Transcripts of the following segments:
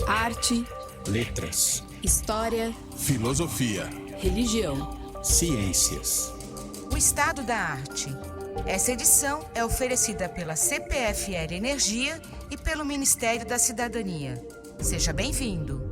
Arte, letras, história, filosofia, religião, ciências. O Estado da Arte. Essa edição é oferecida pela CPFL Energia e pelo Ministério da Cidadania. Seja bem-vindo.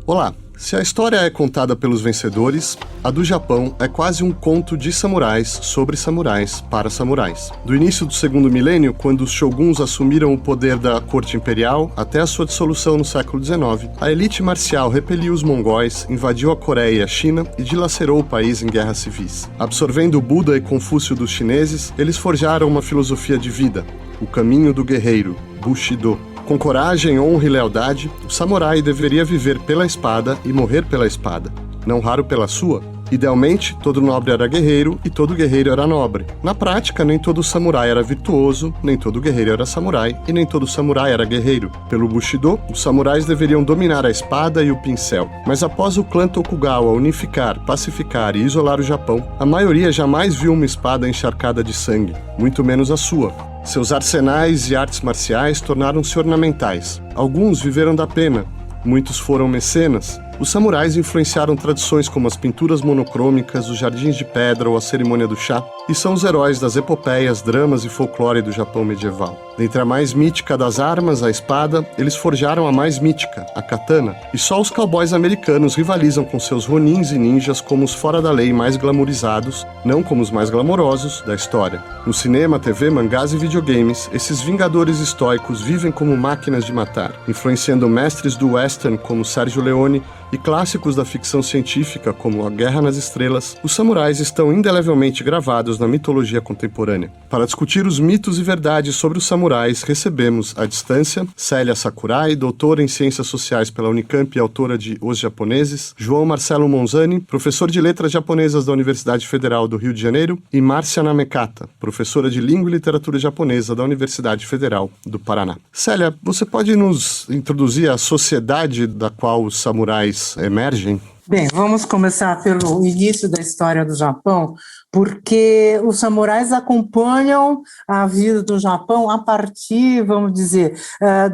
Olá, se a história é contada pelos vencedores, a do Japão é quase um conto de samurais sobre samurais para samurais. Do início do segundo milênio, quando os shoguns assumiram o poder da corte imperial, até a sua dissolução no século XIX, a elite marcial repeliu os mongóis, invadiu a Coreia e a China e dilacerou o país em guerras civis. Absorvendo o Buda e Confúcio dos chineses, eles forjaram uma filosofia de vida, o caminho do guerreiro, Bushido. Com coragem, honra e lealdade, o samurai deveria viver pela espada e morrer pela espada, não raro pela sua. Idealmente, todo nobre era guerreiro e todo guerreiro era nobre. Na prática, nem todo samurai era virtuoso, nem todo guerreiro era samurai e nem todo samurai era guerreiro. Pelo Bushido, os samurais deveriam dominar a espada e o pincel. Mas após o clã Tokugawa unificar, pacificar e isolar o Japão, a maioria jamais viu uma espada encharcada de sangue, muito menos a sua. Seus arsenais e artes marciais tornaram-se ornamentais. Alguns viveram da pena, muitos foram mecenas. Os samurais influenciaram tradições como as pinturas monocrômicas, os jardins de pedra ou a cerimônia do chá, e são os heróis das epopeias, dramas e folclore do Japão medieval. Dentre a mais mítica das armas, a espada, eles forjaram a mais mítica, a katana, e só os cowboys americanos rivalizam com seus ronins e ninjas como os fora da lei mais glamourizados, não como os mais glamourosos, da história. No cinema, TV, mangás e videogames, esses vingadores estoicos vivem como máquinas de matar, influenciando mestres do western como Sergio Leone e clássicos da ficção científica como A Guerra nas Estrelas. Os samurais estão indelevelmente gravados na mitologia contemporânea. Para discutir os mitos e verdades sobre os samurais, recebemos, à distância, Célia Sakurai, doutora em Ciências Sociais pela Unicamp e autora de Os Japoneses, João Marcelo Monzani, professor de Letras Japonesas da Universidade Federal do Rio de Janeiro, e Márcia Namekata, professora de Língua e Literatura Japonesa da Universidade Federal do Paraná. Célia, você pode nos introduzir a sociedade da qual os samurais emergem? Bem, vamos começar pelo início da história do Japão, porque os samurais acompanham a vida do Japão a partir, vamos dizer,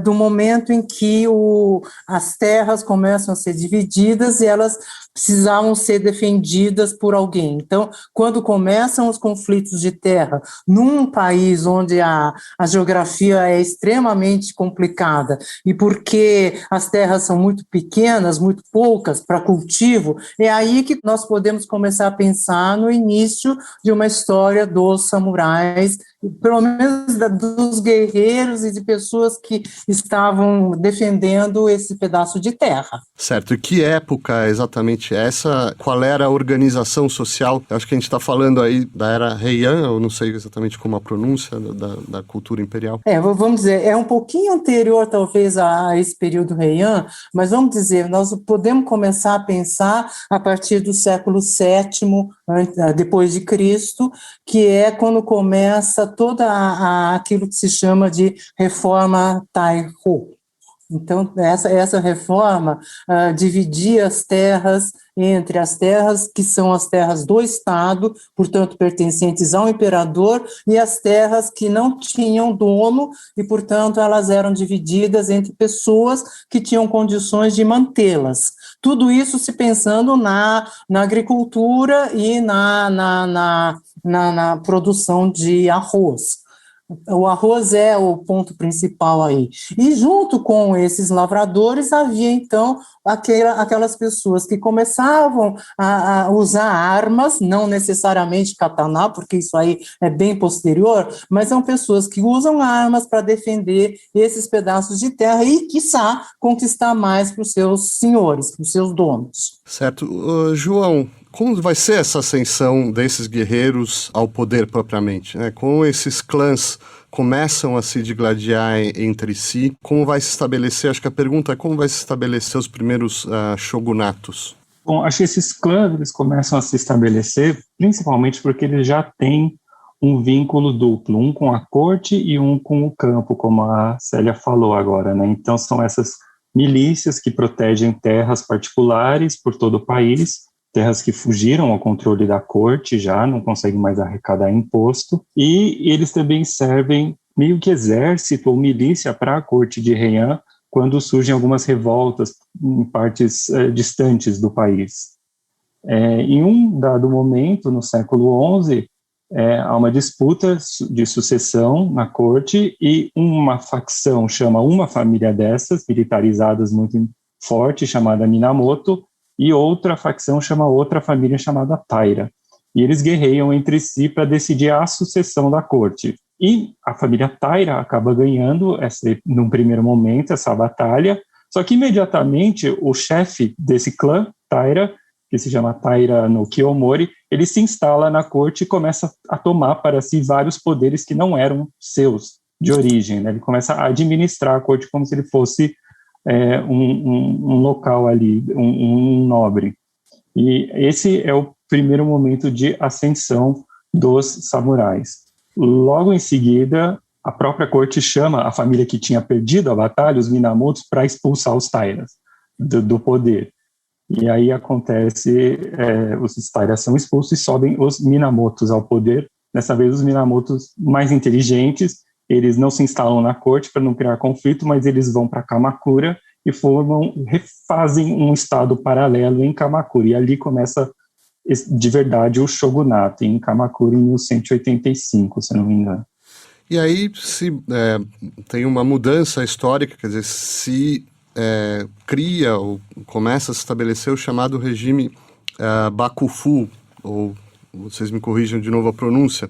do momento em que as terras começam a ser divididas e elas precisavam ser defendidas por alguém. Então, quando começam os conflitos de terra num país onde a geografia é extremamente complicada e porque as terras são muito pequenas, muito poucas para cultivo, é aí que nós podemos começar a pensar no início de uma história dos samurais, pelo menos dos guerreiros e de pessoas que estavam defendendo esse pedaço de terra. Certo, e que época exatamente essa? Qual era a organização social? Eu acho que a gente está falando aí da era Heian, eu não sei exatamente como a pronúncia da cultura imperial. Vamos dizer, é um pouquinho anterior talvez a esse período Heian, mas vamos dizer, nós podemos começar a pensar a partir do século VII depois de Cristo, que é quando começa toda aquilo que se chama de reforma Taihō. Então, essa reforma dividia as terras entre as terras que são as terras do Estado, portanto, pertencentes ao imperador, e as terras que não tinham dono e, portanto, elas eram divididas entre pessoas que tinham condições de mantê-las. Tudo isso se pensando na agricultura e na produção de arroz. O arroz é o ponto principal aí. E junto com esses lavradores havia, então, aquelas pessoas que começavam a usar armas, não necessariamente katana, porque isso aí é bem posterior, mas são pessoas que usam armas para defender esses pedaços de terra e, quiçá, conquistar mais para os seus senhores, para os seus donos. Certo. João, como vai ser essa ascensão desses guerreiros ao poder propriamente, né? Como esses clãs começam a se digladiar entre si, como vai se estabelecer, acho que a pergunta é como vai se estabelecer os primeiros shogunatos? Bom, acho que esses clãs eles começam a se estabelecer principalmente porque eles já têm um vínculo duplo, um com a corte e um com o campo, como a Célia falou agora, né? Então são essas milícias que protegem terras particulares por todo o país, terras que fugiram ao controle da corte já, não conseguem mais arrecadar imposto, e eles também servem meio que exército ou milícia para a corte de Heian quando surgem algumas revoltas em partes distantes do país. Em um dado momento, no século XI, há uma disputa de sucessão na corte e uma facção chama uma família dessas, militarizadas muito forte, chamada Minamoto, e outra facção chama outra família chamada Taira. E eles guerreiam entre si para decidir a sucessão da corte. E a família Taira acaba ganhando, num primeiro momento, essa batalha, só que imediatamente o chefe desse clã, Taira, que se chama Taira no Kiyomori, ele se instala na corte e começa a tomar para si vários poderes que não eram seus, de origem, né? Ele começa a administrar a corte como se ele fosse um local ali, um nobre. E esse é o primeiro momento de ascensão dos samurais. Logo em seguida, a própria corte chama a família que tinha perdido a batalha, os Minamotos, para expulsar os Tairas do poder. E aí acontece, os Tairas são expulsos e sobem os Minamotos ao poder. Dessa vez, os Minamotos mais inteligentes, eles não se instalam na corte para não criar conflito, mas eles vão para Kamakura e refazem um estado paralelo em Kamakura. E ali começa, de verdade, o shogunato, em Kamakura, em 1185, se não me engano. E aí tem uma mudança histórica, quer dizer, se cria ou começa a se estabelecer o chamado regime Bakufu, ou vocês me corrijam de novo a pronúncia.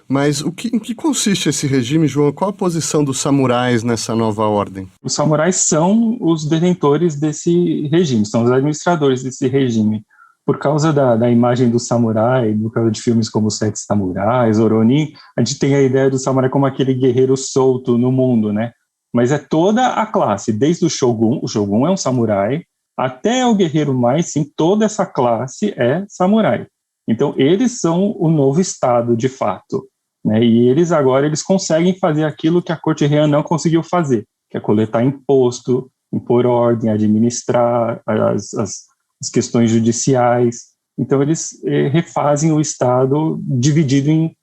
Mas em que consiste esse regime, João? Qual a posição dos samurais nessa nova ordem? Os samurais são os detentores desse regime, são os administradores desse regime. Por causa da imagem do samurai, por causa de filmes como Sete Samurais, Ronin, a gente tem a ideia do samurai como aquele guerreiro solto no mundo, né? Mas é toda a classe, desde o Shogun é um samurai, até o guerreiro mais, sim, toda essa classe é samurai. Então, eles são o novo Estado, de fato. Né, e eles conseguem fazer aquilo que a corte Heian não conseguiu fazer, que é coletar imposto, impor ordem, administrar as questões judiciais. Então eles refazem o Estado dividido em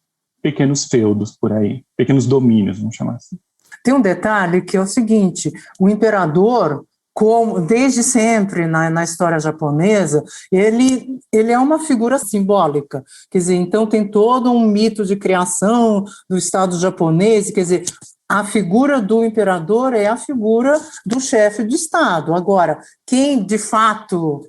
pequenos feudos por aí, pequenos domínios, vamos chamar assim. Tem um detalhe que é o seguinte, o imperador, como desde sempre na história japonesa, ele é uma figura simbólica, quer dizer, então tem todo um mito de criação do Estado japonês, quer dizer, a figura do imperador é a figura do chefe de Estado. Agora, quem de fato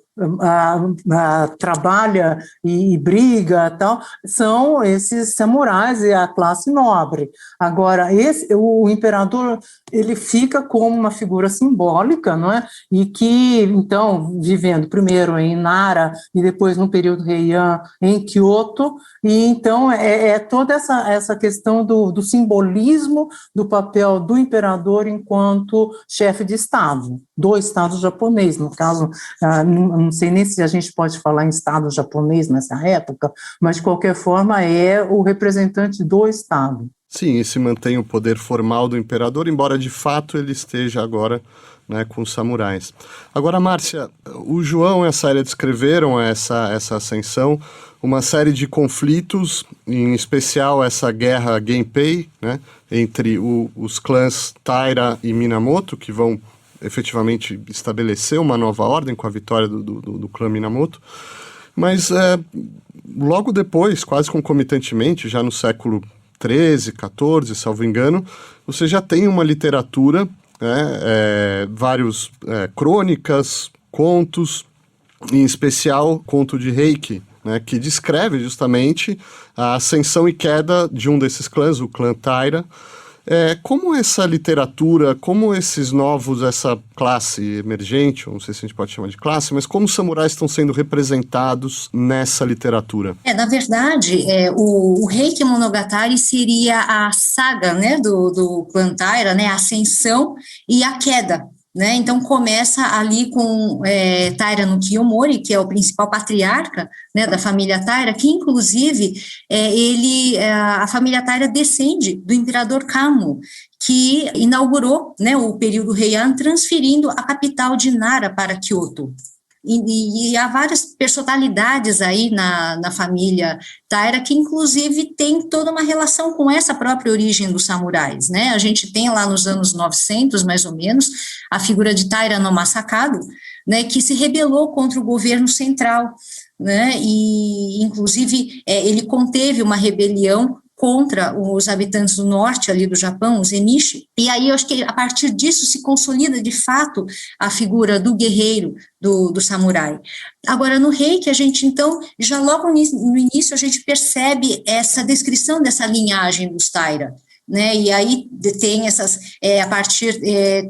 trabalha e briga tal, são esses samurais e a classe nobre. Agora, o imperador, ele fica como uma figura simbólica, não é? E que, então, vivendo primeiro em Nara e depois no período Heian em Kyoto, e então toda essa questão do simbolismo do papel do imperador enquanto chefe de Estado, do Estado japonês, no caso, não sei nem se a gente pode falar em Estado japonês nessa época, mas de qualquer forma é o representante do Estado. Sim, e se mantém o poder formal do imperador, embora de fato ele esteja agora, né, com os samurais. Agora, Márcia, o João e a Célia descreveram essa ascensão, uma série de conflitos, em especial essa guerra Genpei, né, entre os clãs Taira e Minamoto, que vão efetivamente estabelecer uma nova ordem com a vitória do clã Minamoto. Mas logo depois, quase concomitantemente, já no século XIII, XIV, salvo engano, você já tem uma literatura, vários crônicas, contos, em especial conto de Heike, né, que descreve justamente a ascensão e queda de um desses clãs, o clã Taira. Como essa literatura, como esses novos, essa classe emergente, não sei se a gente pode chamar de classe, mas como os samurais estão sendo representados nessa literatura? Na verdade, o Heike Monogatari seria a saga, né, do clã Taira, né, a ascensão e a queda. Né, então começa ali com Taira no Kiyomori, que é o principal patriarca, né, da família Taira, que inclusive a família Taira descende do imperador Kamo, que inaugurou, né, o período Heian, transferindo a capital de Nara para Kyoto. E há várias personalidades aí na família Taira que, inclusive, tem toda uma relação com essa própria origem dos samurais, né? A gente tem lá nos anos 900, mais ou menos, a figura de Taira no Masakado, né, que se rebelou contra o governo central, né, e, inclusive, ele conteve uma rebelião contra os habitantes do norte ali do Japão, os Emishi, e aí eu acho que a partir disso se consolida de fato a figura do guerreiro, do samurai. Agora, no Reiki, a gente então, já logo no início, a gente percebe essa descrição dessa linhagem dos Taira, né, e aí tem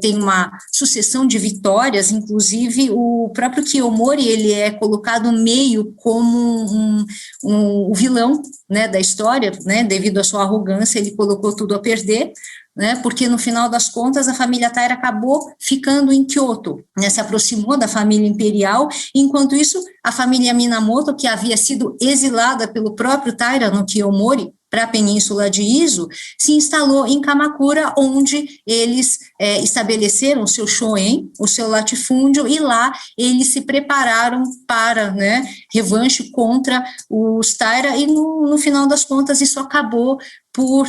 tem uma sucessão de vitórias, inclusive o próprio Kiyomori, ele é colocado meio como o vilão, né, da história, né, devido à sua arrogância, ele colocou tudo a perder, né, porque no final das contas a família Taira acabou ficando em Kyoto, né, se aproximou da família imperial, enquanto isso a família Minamoto, que havia sido exilada pelo próprio Taira no Kiyomori, para a península de Izu, se instalou em Kamakura, onde eles estabeleceram o seu shoen, o seu latifúndio, e lá eles se prepararam para, né, revanche contra os Taira, e no final das contas isso acabou por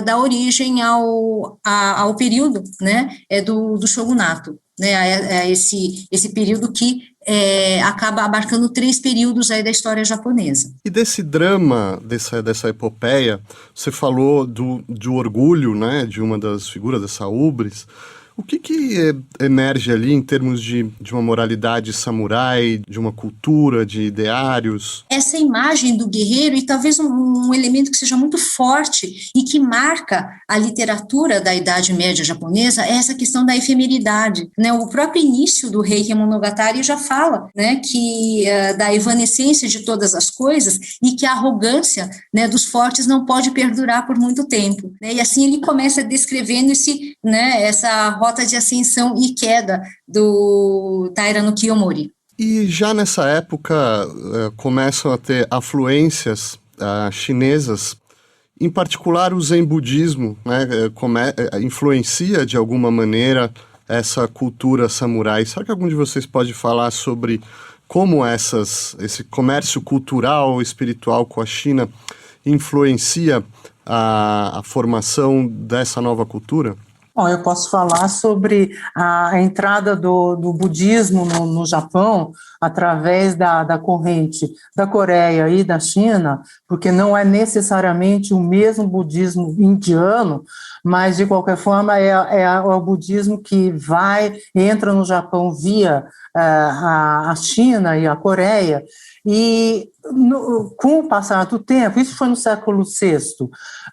dar origem ao período, né, do shogunato, né, esse período que acaba abarcando 3 períodos aí da história japonesa. E desse drama, dessa epopeia, você falou do orgulho, né, de uma das figuras dessa ubris. O que emerge ali em termos de uma moralidade samurai, de uma cultura, de ideários? Essa imagem do guerreiro, e talvez um elemento que seja muito forte e que marca a literatura da Idade Média japonesa, é essa questão da efemeridade, né? O próprio início do Reiki Monogatari já fala, né, que da evanescência de todas as coisas e que a arrogância, né, dos fortes não pode perdurar por muito tempo, né? E assim ele começa descrevendo essa rota de ascensão e queda do Taira no Kiyomori. E já nessa época começam a ter afluências chinesas, em particular o Zen budismo, né, influencia de alguma maneira essa cultura samurai. Será que algum de vocês pode falar sobre como esse comércio cultural, espiritual com a China influencia a formação dessa nova cultura? Bom, eu posso falar sobre a entrada do budismo no Japão através da corrente da Coreia e da China, porque não é necessariamente o mesmo budismo indiano, mas, de qualquer forma, é o budismo que entra no Japão via a China e a Coreia. E com o passar do tempo, isso foi no século VI,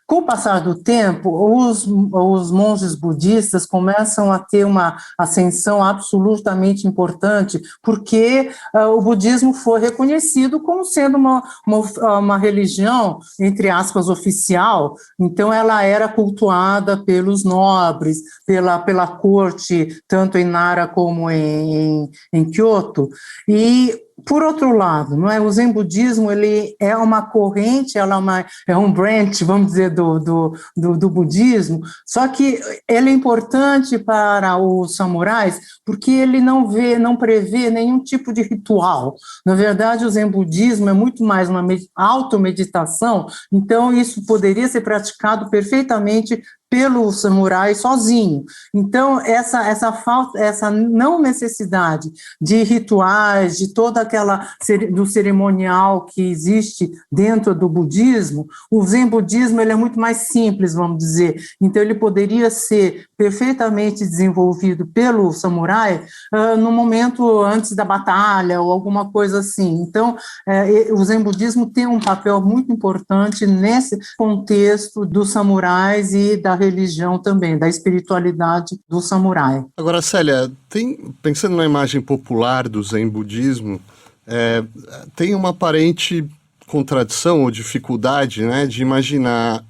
com o passar do tempo, os monges budistas começam a ter uma ascensão absolutamente importante, porque o budismo foi reconhecido como sendo uma religião, entre aspas, oficial, então ela era cultuada pelos nobres, pela corte, tanto em Nara como em Kyoto, e por outro lado, não é? O Zen budismo, ele é uma corrente, é um branch, vamos dizer, do budismo, só que ele é importante para os samurais porque ele não prevê nenhum tipo de ritual. Na verdade, o Zen budismo é muito mais uma automeditação, então isso poderia ser praticado perfeitamente pelo samurai sozinho. Então, essa não necessidade de rituais, de toda do cerimonial que existe dentro do budismo, o Zen budismo ele é muito mais simples, vamos dizer. Então, ele poderia ser perfeitamente desenvolvido pelo samurai no momento antes da batalha ou alguma coisa assim. Então, o Zen budismo tem um papel muito importante nesse contexto dos samurais e da religião também, da espiritualidade do samurai. Agora, Célia, pensando na imagem popular do Zen budismo, tem uma aparente contradição ou dificuldade, né, de imaginar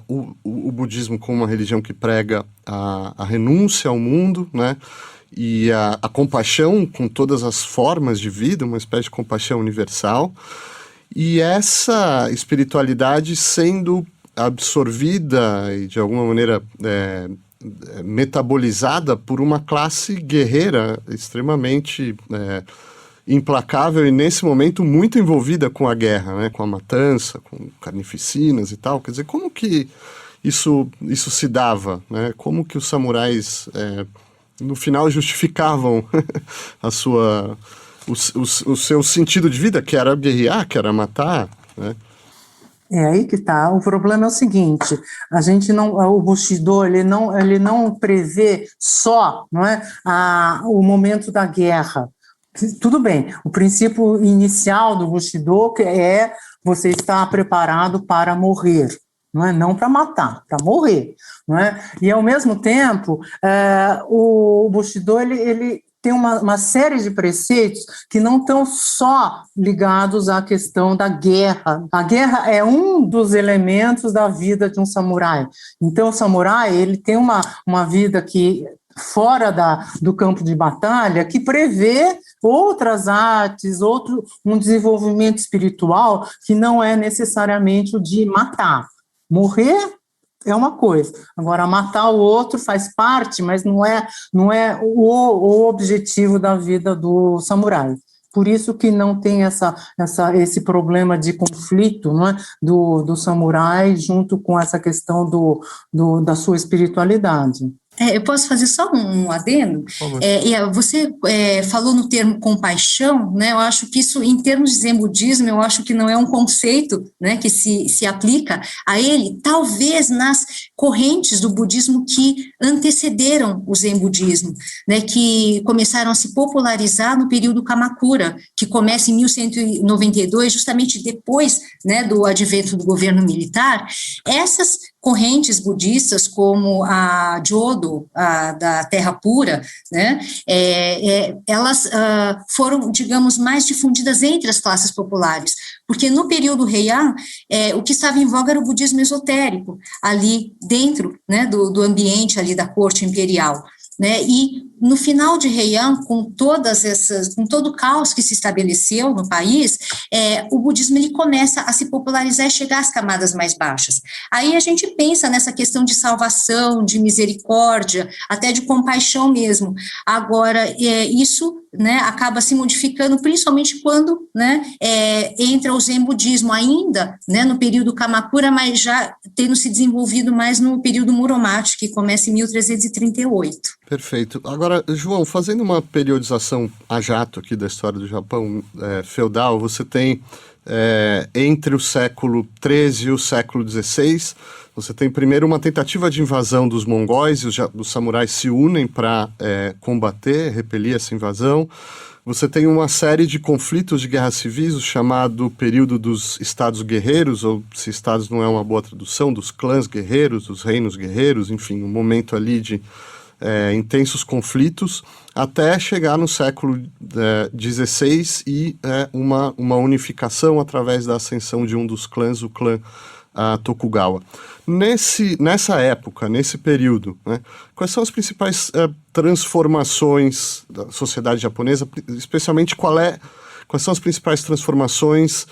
o budismo como uma religião que prega a renúncia ao mundo, né, e a compaixão com todas as formas de vida, uma espécie de compaixão universal, e essa espiritualidade sendo absorvida e de alguma maneira metabolizada por uma classe guerreira extremamente implacável e, nesse momento, muito envolvida com a guerra, né? Com a matança, com carnificinas e tal. Quer dizer, como que isso se dava, né? Como que os samurais, no final, justificavam o seu sentido de vida, que era guerrear, que era matar, né? É aí que está. O problema é o seguinte: a gente não, o Bushido ele não prevê só, não é, o momento da guerra. Tudo bem. O princípio inicial do Bushido é você estar preparado para morrer, não para matar, para morrer, não é? E ao mesmo tempo, o Bushido ele tem uma série de preceitos que não estão só ligados à questão da guerra. A guerra é um dos elementos da vida de um samurai. Então, o samurai ele tem uma vida que fora do campo de batalha, que prevê outras artes, um desenvolvimento espiritual que não é necessariamente o de matar. Morrer é uma coisa, agora matar o outro faz parte, mas não é o objetivo da vida do samurai. Por isso que não tem esse problema de conflito, não é, do samurai junto com essa questão da sua espiritualidade. Eu posso fazer só um adendo? Você falou no termo compaixão, né? Eu acho que isso, em termos de Zen budismo, eu acho que não é um conceito, né, que se aplica a ele, talvez nas correntes do budismo que antecederam o Zen budismo, né, que começaram a se popularizar no período Kamakura, que começa em 1192, justamente depois, né, do advento do governo militar. Essas correntes budistas, como a Jodo, da Terra Pura, né, elas foram, digamos, mais difundidas entre as classes populares, porque no período Heian, o que estava em voga era o budismo esotérico, ali dentro, né, do ambiente ali da corte imperial, né, e no final de Heian, com todo o caos que se estabeleceu no país, o budismo ele começa a se popularizar e chegar às camadas mais baixas. Aí a gente pensa nessa questão de salvação, de misericórdia, até de compaixão mesmo. Agora, isso, né, acaba se modificando, principalmente quando, né, entra o Zen budismo, ainda, né, no período Kamakura, mas já tendo se desenvolvido mais no período Muromachi, que começa em 1338. Perfeito. Agora, João, fazendo uma periodização a jato aqui da história do Japão feudal, você tem entre o século XIII e o século XVI, você tem primeiro uma tentativa de invasão dos mongóis, e os samurais se unem para combater, repelir essa invasão. Você tem uma série de conflitos de guerras civis, o chamado período dos estados guerreiros, ou se estados não é uma boa tradução, dos clãs guerreiros, dos reinos guerreiros, enfim, um momento ali de intensos conflitos, até chegar no século XVI e uma unificação através da ascensão de um dos clãs, o clã Tokugawa. Nessa época, nesse período, né, quais são as principais transformações da sociedade japonesa, especialmente quais são as principais transformações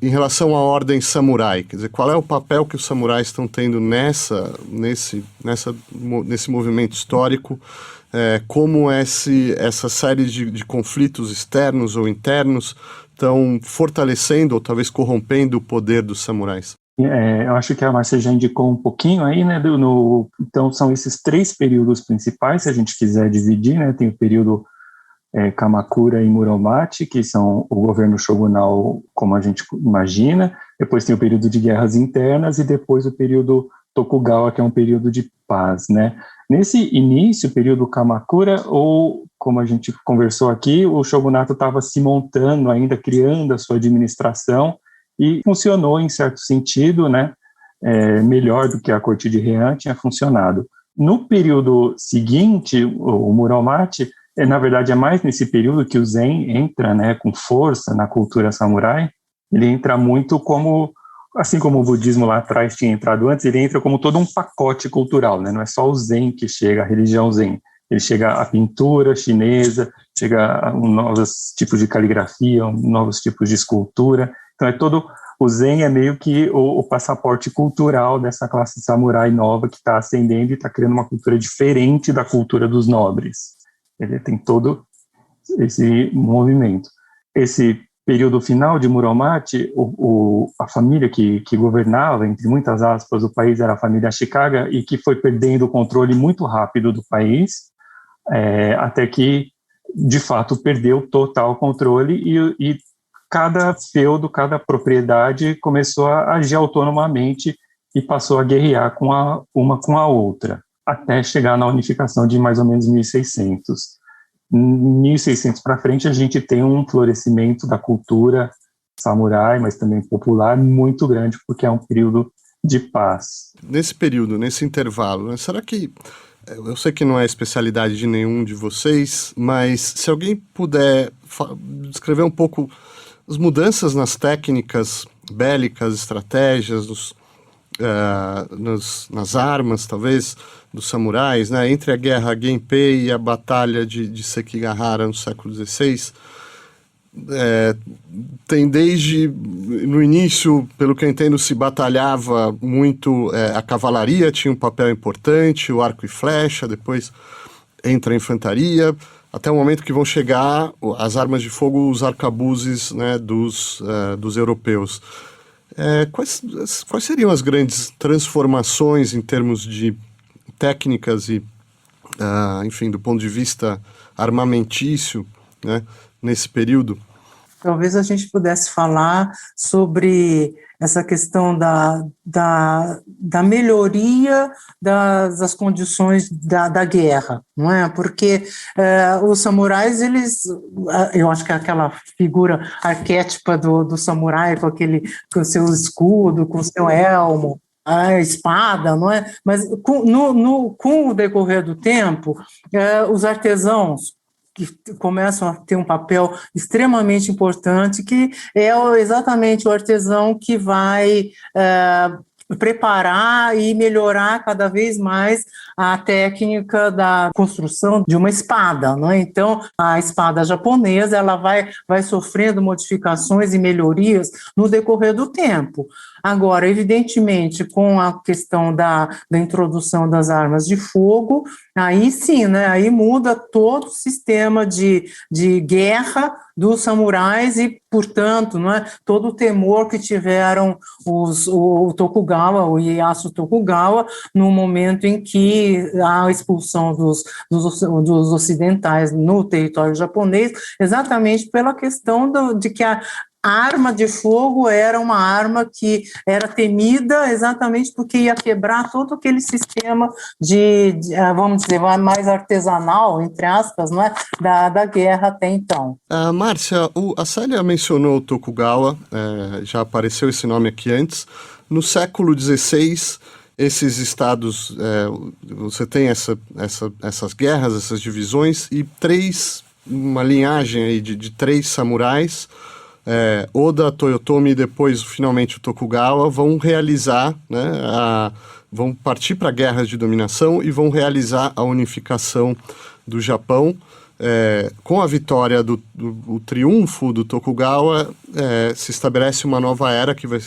em relação à ordem samurai? Quer dizer, qual é o papel que os samurais estão tendo nesse movimento histórico? Como essa série de conflitos externos ou internos estão fortalecendo ou talvez corrompendo o poder dos samurais? Eu acho que a Márcia já indicou um pouquinho aí, né? Então, são esses 3 períodos principais, se a gente quiser dividir, né? Tem o período Kamakura e Muromachi, que são o governo shogunal, como a gente imagina. Depois tem o período de guerras internas e depois o período Tokugawa, que é um período de paz, né? Nesse início, período Kamakura, ou como a gente conversou aqui, o shogunato estava se montando ainda, criando a sua administração, e funcionou em certo sentido, né? Melhor do que a corte de Heian tinha funcionado. No período seguinte, o Muromachi, na verdade é mais nesse período que o Zen entra, né, com força na cultura samurai. Ele entra muito como, assim como o budismo lá atrás tinha entrado antes, ele entra como todo um pacote cultural, né? Não é só o Zen que chega, a religião Zen. Ele chega à pintura chinesa, chega a novos tipos de caligrafia, novos tipos de escultura. Então o Zen é meio que o passaporte cultural dessa classe samurai nova que está ascendendo e está criando uma cultura diferente da cultura dos nobres. Ele tem todo esse movimento. Esse período final de Muromachi, a família que governava, entre muitas aspas, o país era a família Ashikaga, e que foi perdendo o controle muito rápido do país, até que, de fato, perdeu total controle e cada feudo, cada propriedade começou a agir autonomamente e passou a guerrear uma com a outra, até chegar na unificação de mais ou menos 1600. 1600 para frente, a gente tem um florescimento da cultura samurai, mas também popular, muito grande, porque é um período de paz. Nesse período, nesse intervalo, né, será que, eu sei que não é especialidade de nenhum de vocês, mas se alguém puder descrever um pouco as mudanças nas técnicas bélicas, estratégias, nas armas, talvez, dos samurais, né? Entre a guerra Genpei e a batalha de Sekigahara no século XVI, tem desde, no início, pelo que eu entendo, se batalhava muito, a cavalaria tinha um papel importante, o arco e flecha, depois entra a infantaria, até o momento que vão chegar as armas de fogo, os arcabuzes, né, dos europeus. Quais seriam as grandes transformações em termos de técnicas e, enfim, do ponto de vista armamentício, né, nesse período? Talvez a gente pudesse falar sobre essa questão da melhoria das condições da guerra, não é? Porque os samurais, eu acho que aquela figura arquétipa do samurai com o seu escudo, com o seu elmo, a espada, não é? Mas com o decorrer do tempo, os artesãos que começam a ter um papel extremamente importante, que é exatamente o artesão que vai preparar e melhorar cada vez mais a técnica da construção de uma espada, não é? Então, a espada japonesa, ela vai sofrendo modificações e melhorias no decorrer do tempo. Agora, evidentemente, com a questão da introdução das armas de fogo, aí sim, né? Aí muda todo o sistema de guerra dos samurais e, portanto, não é, todo o temor que tiveram o Tokugawa, o Ieyasu Tokugawa, no momento em que a expulsão dos ocidentais no território japonês, exatamente pela questão de que a arma de fogo era uma arma que era temida exatamente porque ia quebrar todo aquele sistema vamos dizer, mais artesanal, entre aspas, não é? da guerra até então. Márcia, a Célia mencionou o Tokugawa, já apareceu esse nome aqui antes. No século XVI, esses estados, você tem essas guerras, essas divisões, e uma linhagem aí de 3 samurais, Oda, Toyotomi e depois, finalmente, o Tokugawa, vão realizar, né, vão partir para guerras de dominação e vão realizar a unificação do Japão. Com a vitória o triunfo do Tokugawa, se estabelece uma nova era que vai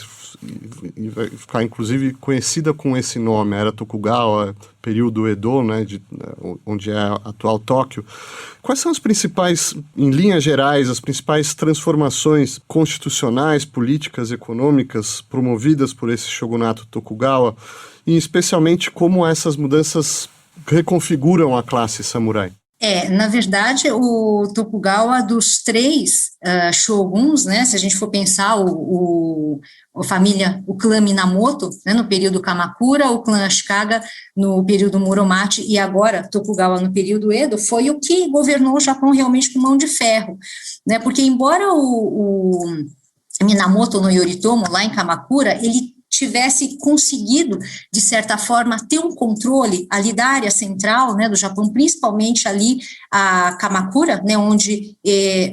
ficar, inclusive, conhecida com esse nome, a Era Tokugawa, período Edo, né, onde é a atual Tóquio. Quais são as principais, em linhas gerais, as principais transformações constitucionais, políticas, econômicas promovidas por esse shogunato Tokugawa, e especialmente como essas mudanças reconfiguram a classe samurai? Na verdade, o Tokugawa, dos 3 shoguns, né, se a gente for pensar o clã Minamoto, né, no período Kamakura, o clã Ashikaga no período Muromachi e agora Tokugawa no período Edo, foi o que governou o Japão realmente com mão de ferro, né, porque embora o Minamoto no Yoritomo, lá em Kamakura, ele tivesse conseguido, de certa forma, ter um controle ali da área central, né, do Japão, principalmente ali a Kamakura, né, onde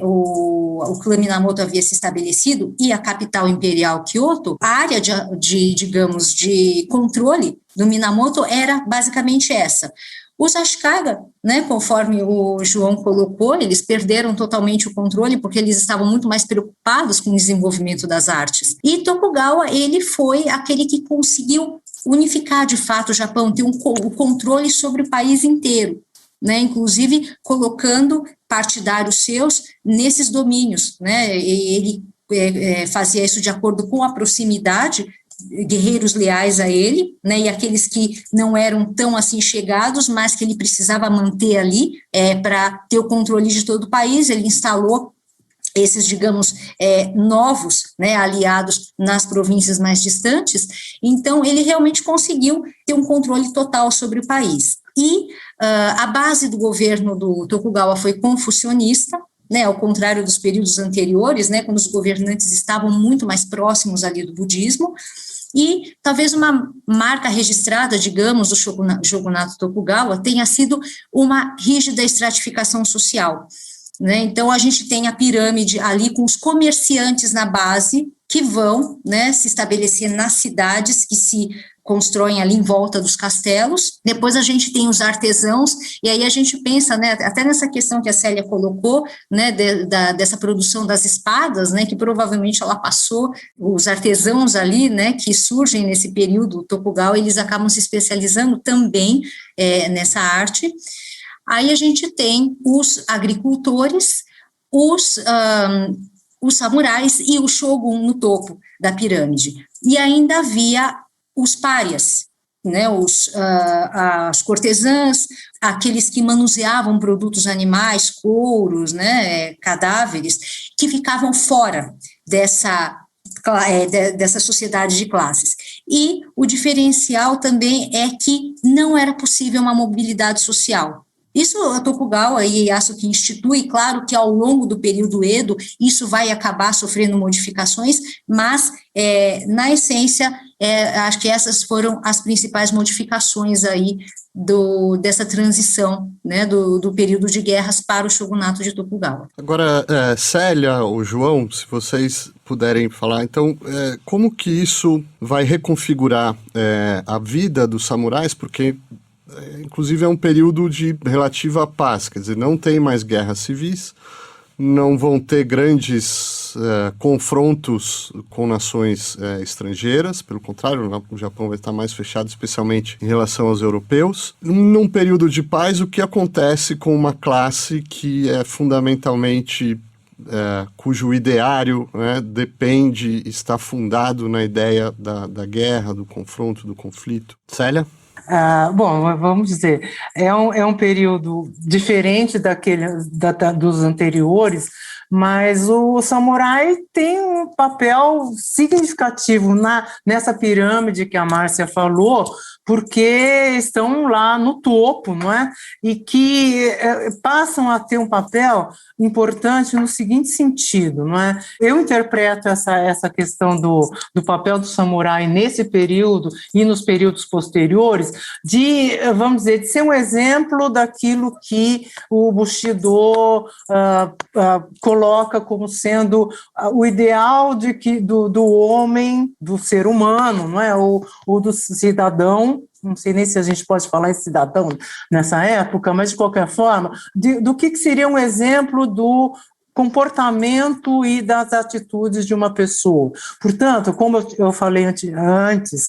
o clã Minamoto havia se estabelecido, e a capital imperial, Kyoto. A área digamos, de controle do Minamoto era basicamente essa. Os Ashikaga, né, conforme o João colocou, eles perderam totalmente o controle porque eles estavam muito mais preocupados com o desenvolvimento das artes. E Tokugawa, ele foi aquele que conseguiu unificar de fato o Japão, ter o controle sobre o país inteiro. né, inclusive colocando partidários seus nesses domínios, né, ele fazia isso de acordo com a proximidade, guerreiros leais a ele, né, e aqueles que não eram tão assim chegados, mas que ele precisava manter ali para ter o controle de todo o país. Ele instalou esses, digamos, novos, né, aliados nas províncias mais distantes. Então, ele realmente conseguiu ter um controle total sobre o país. E a base do governo do Tokugawa foi confucionista, né, ao contrário dos períodos anteriores, né, quando os governantes estavam muito mais próximos ali do budismo. E talvez uma marca registrada, digamos, do shogunato Tokugawa tenha sido uma rígida estratificação social, né? Então, a gente tem a pirâmide ali com os comerciantes na base, que vão, né, se estabelecer nas cidades que se constroem ali em volta dos castelos. Depois a gente tem os artesãos, e aí a gente pensa, né, até nessa questão que a Célia colocou, né, dessa produção das espadas, né, que provavelmente ela passou, os artesãos ali, né, que surgem nesse período Tokugawa, eles acabam se especializando também nessa arte. Aí a gente tem os agricultores, os samurais e o shogun no topo da pirâmide. E ainda havia os párias, né, as cortesãs, aqueles que manuseavam produtos animais, couros, né, cadáveres, que ficavam fora dessa sociedade de classes. E o diferencial também é que não era possível uma mobilidade social. Isso a Tokugawa e Ieyasu que institui, claro que ao longo do período Edo isso vai acabar sofrendo modificações, mas na essência acho que essas foram as principais modificações aí dessa transição, né, do período de guerras para o shogunato de Tokugawa. Agora, Célia ou João, se vocês puderem falar, então, como que isso vai reconfigurar a vida dos samurais, porque inclusive é um período de relativa paz, quer dizer, não tem mais guerras civis, não vão ter grandes confrontos com nações estrangeiras, pelo contrário, o Japão vai estar mais fechado, especialmente em relação aos europeus. Num período de paz, o que acontece com uma classe que é fundamentalmente, cujo ideário, né, está fundado na ideia da guerra, do confronto, do conflito? Célia? Bom, vamos dizer, é um período diferente dos anteriores, mas o samurai tem um papel significativo nessa pirâmide que a Márcia falou, porque estão lá no topo, não é? E que passam a ter um papel importante no seguinte sentido, não é? Eu interpreto essa questão do papel do samurai nesse período e nos períodos posteriores vamos dizer, de ser um exemplo daquilo que o Bushido coloca como sendo o ideal do homem, do ser humano, não é? Ou do cidadão. Não sei nem se a gente pode falar em cidadão nessa época, mas, de qualquer forma, do que seria um exemplo do comportamento e das atitudes de uma pessoa. Portanto, como eu falei antes,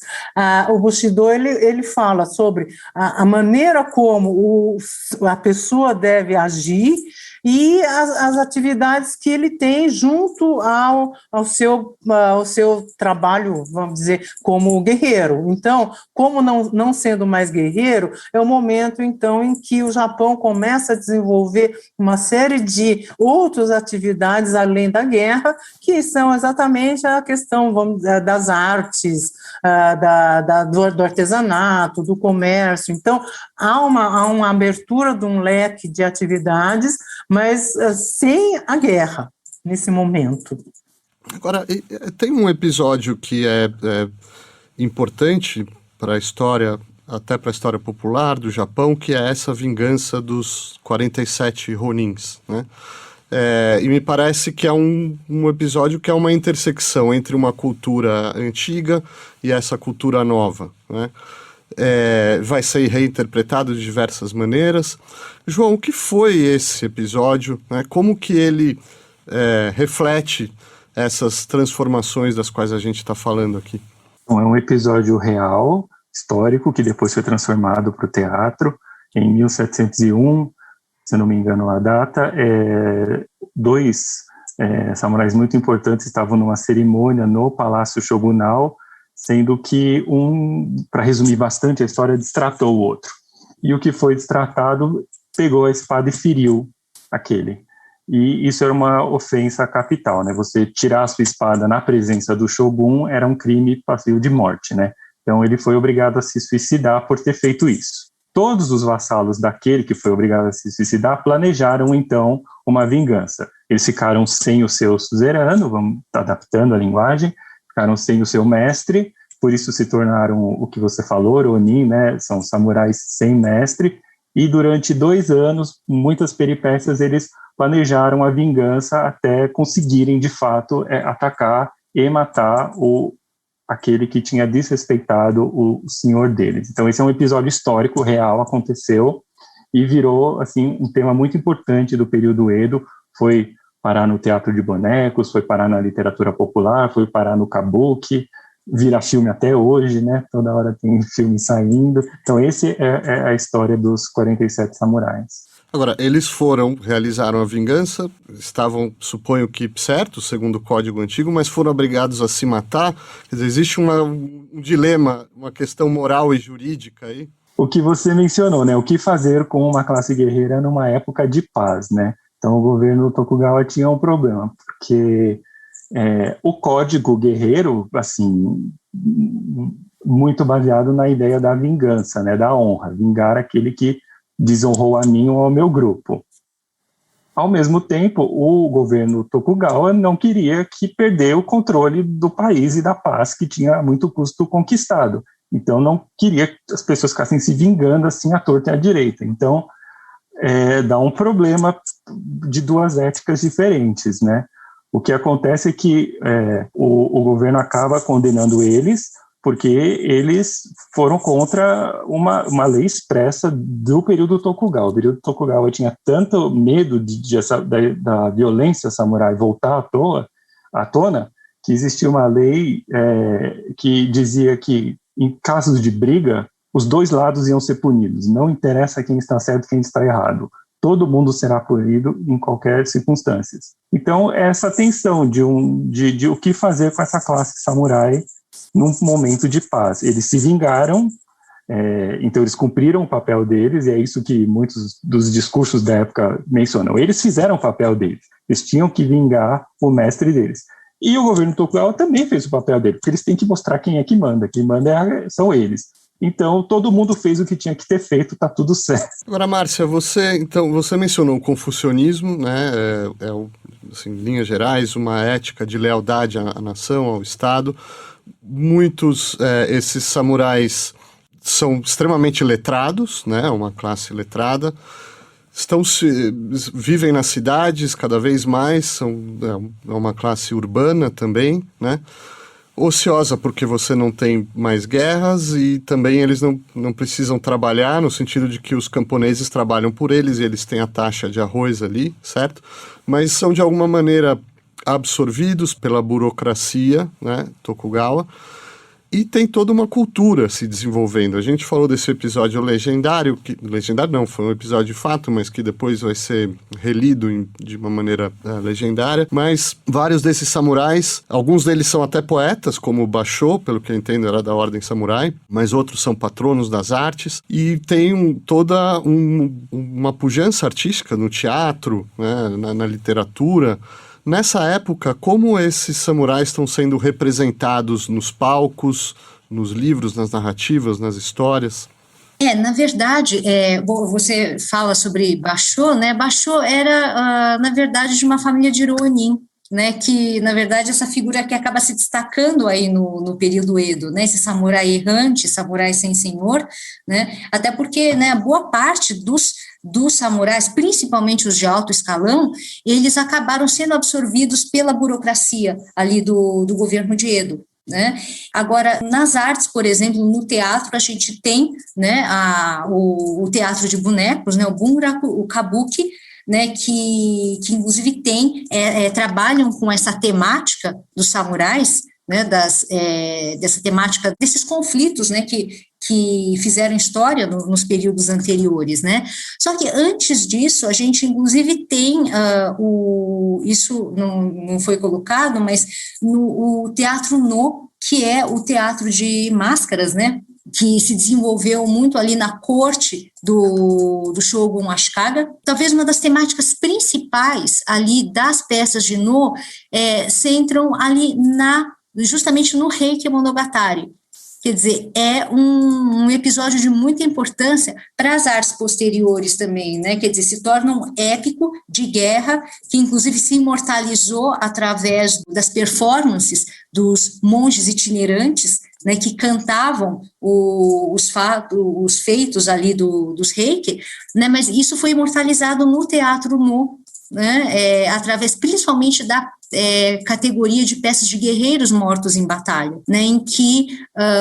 o Bushido ele fala sobre a maneira como a pessoa deve agir e as atividades que ele tem junto ao seu trabalho, vamos dizer, como guerreiro. Então, como não sendo mais guerreiro, é o momento, então, em que o Japão começa a desenvolver uma série de outras atividades além da guerra, que são exatamente a questão, vamos dizer, das artes, do artesanato, do comércio. Então, há uma abertura de um leque de atividades, mas sem a guerra nesse momento. Agora, tem um episódio que é importante para a história, até para a história popular do Japão, que é essa vingança dos 47 Ronins, né? E me parece que é um episódio que é uma intersecção entre uma cultura antiga e essa cultura nova, né? Vai ser reinterpretado de diversas maneiras. João, o que foi esse episódio, né? Como que ele reflete essas transformações das quais a gente está falando aqui? Bom, é um episódio real, histórico, que depois foi transformado para o teatro. em 1701, se não me engano a data, dois samurais muito importantes estavam numa cerimônia no Palácio Shogunal, sendo que para resumir bastante a história, destratou o outro. E o que foi destratado pegou a espada e feriu aquele. E isso era uma ofensa capital, né? Você tirar a sua espada na presença do shogun era um crime passível de morte, né? Então ele foi obrigado a se suicidar por ter feito isso. Todos os vassalos daquele que foi obrigado a se suicidar planejaram, então, uma vingança. Eles ficaram sem o seu suzerano, vamos adaptando a linguagem, ficaram sem o seu mestre, por isso se tornaram o que você falou, Ronin, né? São samurais sem mestre, e durante 2 anos, muitas peripécias, eles planejaram a vingança até conseguirem, de fato, atacar e matar aquele que tinha desrespeitado o senhor deles. Então, esse é um episódio histórico, real, aconteceu, e virou, assim, um tema muito importante do período Edo, foi parar no teatro de bonecos, foi parar na literatura popular, foi parar no kabuki, vira filme até hoje, né? Toda hora tem filme saindo. Então, esse é a história dos 47 samurais. Agora, eles realizaram a vingança, estavam, suponho que certo, segundo o código antigo, mas foram obrigados a se matar. Quer dizer, existe um dilema, uma questão moral e jurídica aí. O que você mencionou, né? O que fazer com uma classe guerreira numa época de paz, né? Então, o governo Tokugawa tinha um problema, porque o código guerreiro, assim, muito baseado na ideia da vingança, né? Da honra, vingar aquele que desonrou a mim ou ao meu grupo. Ao mesmo tempo, o governo Tokugawa não queria que perder o controle do país e da paz que tinha a muito custo conquistado. Então, não queria que as pessoas ficassem se vingando assim à torta e à direita. Então, dá um problema de 2 éticas diferentes, né? O que acontece é que o governo acaba condenando eles porque eles foram contra uma lei expressa do período Tokugawa. O período Tokugawa tinha tanto medo da violência samurai voltar à tona, que existia uma lei que dizia que, em casos de briga, os 2 lados iam ser punidos. Não interessa quem está certo e quem está errado. Todo mundo será punido em qualquer circunstância. Então, essa tensão de o que fazer com essa classe samurai num momento de paz. Eles se vingaram, então eles cumpriram o papel deles, e é isso que muitos dos discursos da época mencionam. Eles fizeram o papel deles, eles tinham que vingar o mestre deles. E o governo Tokugawa também fez o papel dele, porque eles têm que mostrar quem manda são eles. Então, todo mundo fez o que tinha que ter feito, tá tudo certo. Agora, Márcia, você mencionou o confucionismo, né? Assim, em linhas gerais, uma ética de lealdade à nação, ao Estado. Muitos, esses samurais são extremamente letrados, né? Uma classe letrada. Vivem nas cidades cada vez mais, é uma classe urbana também, né? Ociosa porque você não tem mais guerras, e também eles não precisam trabalhar, no sentido de que os camponeses trabalham por eles e eles têm a taxa de arroz ali, certo? Mas são de alguma maneira absorvidos pela burocracia, né, Tokugawa, e tem toda uma cultura se desenvolvendo. A gente falou desse episódio legendário, legendário não, foi um episódio de fato, mas que depois vai ser relido de uma maneira legendária, mas vários desses samurais, alguns deles são até poetas, como o Basho, pelo que eu entendo era da ordem samurai, mas outros são patronos das artes, e tem toda uma pujança artística no teatro, né, na literatura. Nessa época, como esses samurais estão sendo representados nos palcos, nos livros, nas narrativas, nas histórias? Na verdade, você fala sobre Basho, né? Basho era, na verdade, de uma família de Ronin, né? Que, na verdade, essa figura que acaba se destacando aí no período Edo, né? Esse samurai errante, samurai sem senhor, né? Até porque, né, boa parte dos samurais, principalmente os de alto escalão, eles acabaram sendo absorvidos pela burocracia ali do governo de Edo, né? Agora, nas artes, por exemplo, no teatro, a gente tem, né, o teatro de bonecos, né, o bunraku, o kabuki, né, que inclusive trabalham com essa temática dos samurais, né, dessa temática, desses conflitos, né, que que fizeram história nos períodos anteriores, né? Só que antes disso, a gente inclusive tem isso não foi colocado, mas o Teatro No, que é o teatro de máscaras, né? Que se desenvolveu muito ali na corte do Shogun Ashikaga. Talvez uma das temáticas principais ali das peças de No centram ali justamente no Reiki Monogatari. Quer dizer, é um episódio de muita importância para as artes posteriores também, né? Quer dizer, se torna um épico de guerra, que inclusive se imortalizou através das performances dos monges itinerantes, né, que cantavam os feitos ali dos Reiki, né? Mas isso foi imortalizado no Teatro No, né, através principalmente da categoria de peças de guerreiros mortos em batalha, né, em que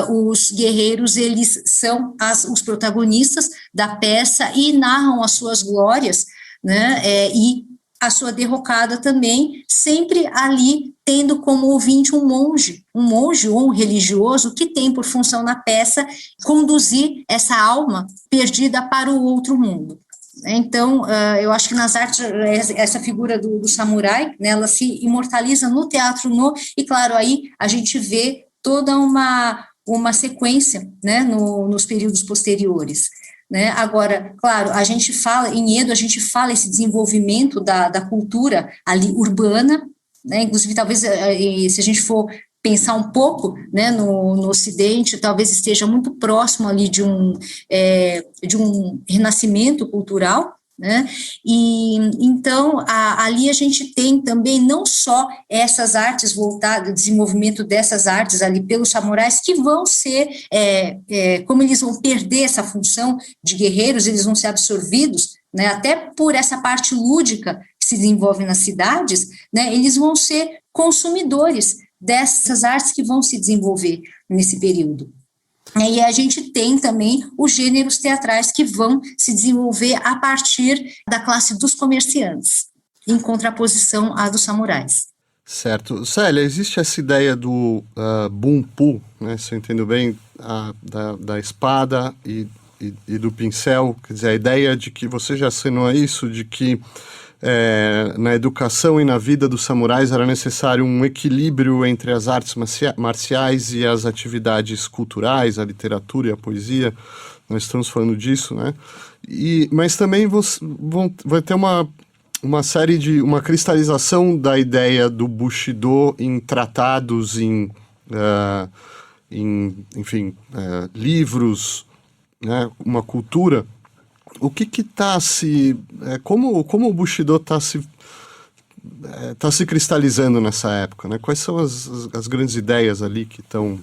os guerreiros, eles são os protagonistas da peça e narram as suas glórias, né, e a sua derrocada também, sempre ali tendo como ouvinte um monge ou um religioso que tem por função na peça conduzir essa alma perdida para o outro mundo. Então, eu acho que nas artes, essa figura do samurai, né, ela se imortaliza no Teatro No, e claro, aí a gente vê toda uma sequência, né, nos períodos posteriores, né. Agora, claro, a gente fala, em Edo, a gente fala esse desenvolvimento da cultura ali urbana, né, inclusive talvez se a gente for pensar um pouco, né, no Ocidente, talvez esteja muito próximo ali de um renascimento cultural, né, e então ali a gente tem também não só essas artes voltadas, o desenvolvimento dessas artes ali pelos samurais, que vão ser, como eles vão perder essa função de guerreiros, eles vão ser absorvidos, né, até por essa parte lúdica que se desenvolve nas cidades, né, eles vão ser consumidores dessas artes que vão se desenvolver nesse período. E a gente tem também os gêneros teatrais que vão se desenvolver a partir da classe dos comerciantes, em contraposição à dos samurais. Certo. Célia, existe essa ideia do bunpu, né, se eu entendo bem, da espada e do pincel, quer dizer, a ideia de que você já assinou isso, de que na educação e na vida dos samurais era necessário um equilíbrio entre as artes marciais e as atividades culturais, a literatura e a poesia. Nós estamos falando disso, né? Mas também vai ter uma série de... uma cristalização da ideia do Bushido em tratados, enfim, livros, né? Uma cultura. O que está como o Bushido está se cristalizando nessa época, né? Quais são as grandes ideias ali que estão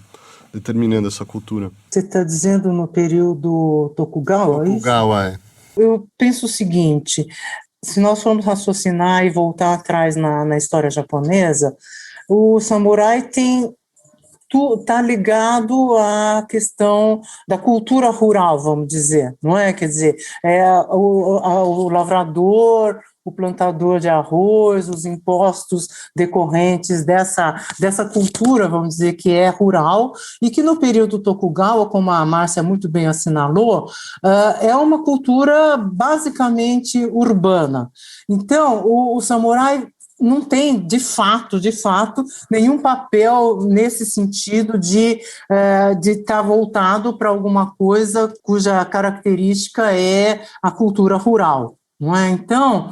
determinando essa cultura? Você está dizendo no período Tokugawa? Tokugawa, Eu penso o seguinte, se nós formos raciocinar e voltar atrás na história japonesa, o samurai está ligado à questão da cultura rural, vamos dizer, não é? Quer dizer, o lavrador, o plantador de arroz, os impostos decorrentes dessa cultura, vamos dizer, que é rural, e que no período Tokugawa, como a Márcia muito bem assinalou, é uma cultura basicamente urbana. Então, o samurai não tem, de fato, nenhum papel nesse sentido de estar voltado para alguma coisa cuja característica é a cultura rural. Não é? Então,